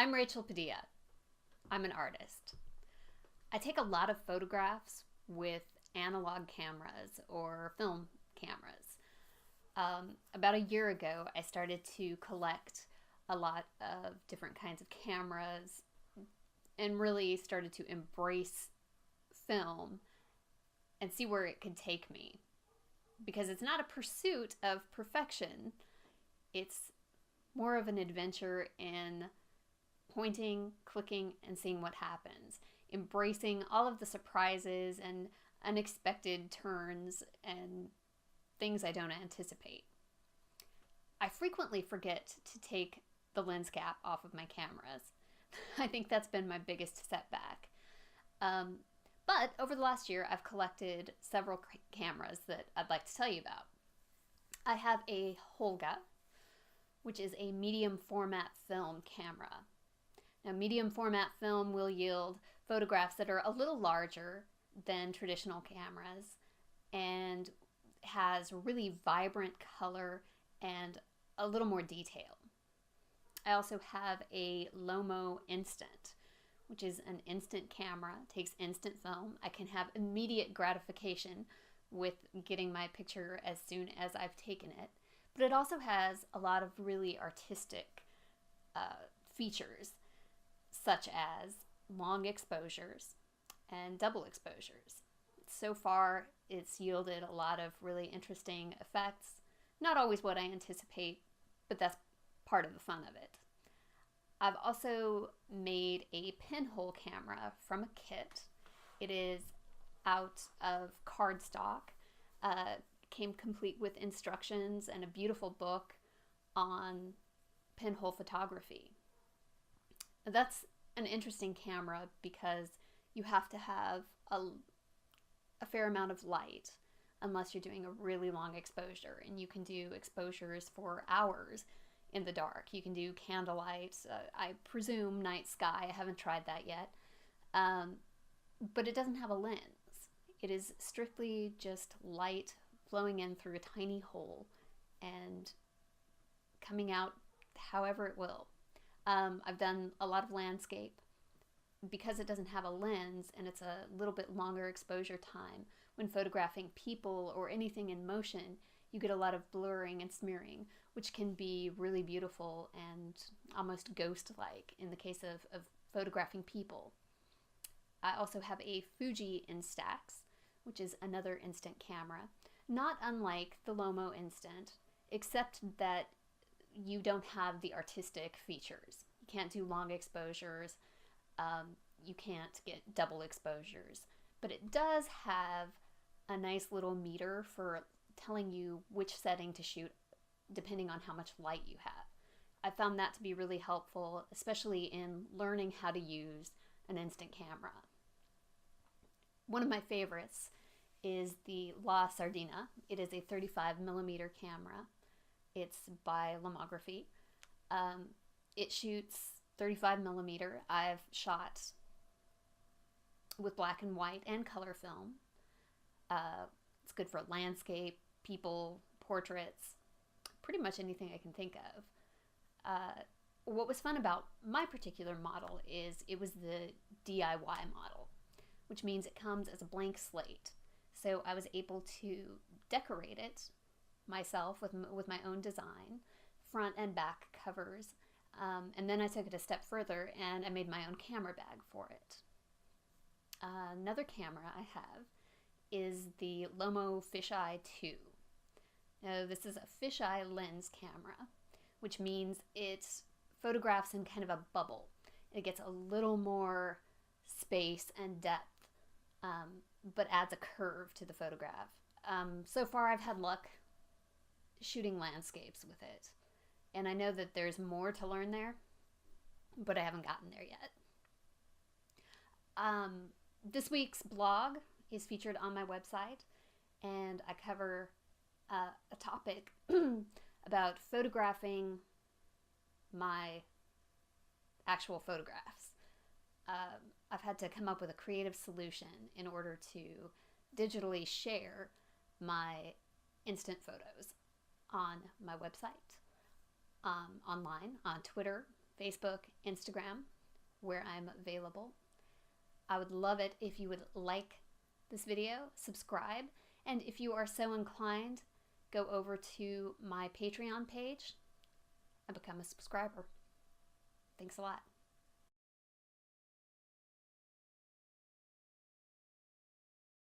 I'm Rachel Padilla. I'm an artist. I take a lot of photographs with analog cameras or film cameras. About a year ago, I started to collect a lot of different kinds of cameras and really started to embrace film and see where it could take me. Because it's not a pursuit of perfection, it's more of an adventure in pointing, clicking, and seeing what happens. Embracing all of the surprises and unexpected turns and things I don't anticipate. I frequently forget to take the lens cap off of my cameras. I think that's been my biggest setback. But over the last year, I've collected several cameras that I'd like to tell you about. I have a Holga, which is a medium format film camera. Now, medium format film will yield photographs that are a little larger than traditional cameras and has really vibrant color and a little more detail. I also have a Lomo Instant, which is an instant camera, takes instant film. I can have immediate gratification with getting my picture as soon as I've taken it. But it also has a lot of really artistic features, such as long exposures and double exposures. So far, it's yielded a lot of really interesting effects. Not always what I anticipate, but that's part of the fun of it. I've also made a pinhole camera from a kit. It is out of cardstock. Came complete with instructions and a beautiful book on pinhole photography. That's an interesting camera because you have to have a fair amount of light unless you're doing a really long exposure, and you can do exposures for hours in the dark. You can do candlelight, I presume night sky. I haven't tried that yet. But it doesn't have a lens. It is strictly just light flowing in through a tiny hole and coming out however it will. I've done a lot of landscape. Because it doesn't have a lens and it's a little bit longer exposure time, when photographing people or anything in motion, you get a lot of blurring and smearing, which can be really beautiful and almost ghost-like in the case of photographing people. I also have a Fuji Instax, which is another instant camera, not unlike the Lomo Instant, except that you don't have the artistic features. You can't do long exposures. You can't get double exposures, but it does have a nice little meter for telling you which setting to shoot depending on how much light you have. I found that to be really helpful, especially in learning how to use an instant camera. One of my favorites is the La Sardina. It is a 35mm camera. It's by Lomography. It shoots 35mm. I've shot with black and white and color film. It's good for landscape, people, portraits, pretty much anything I can think of. What was fun about my particular model is it was the DIY model, which means it comes as a blank slate. So I was able to decorate it myself with my own design, front and back covers. And then I took it a step further and I made my own camera bag for it. Another camera I have is the Lomo Fisheye 2. Now, this is a fisheye lens camera, which means it photographs in kind of a bubble. It gets a little more space and depth, but adds a curve to the photograph. So far I've had luck shooting landscapes with it. And I know that there's more to learn there, but I haven't gotten there yet. This week's blog is featured on my website, and I cover a topic about photographing my actual photographs. I've had to come up with a creative solution in order to digitally share my instant photos on my website, online, on Twitter, Facebook, Instagram, where I'm available. I would love it if you would like this video, subscribe, and if you are so inclined, go over to my Patreon page and become a subscriber. Thanks a lot.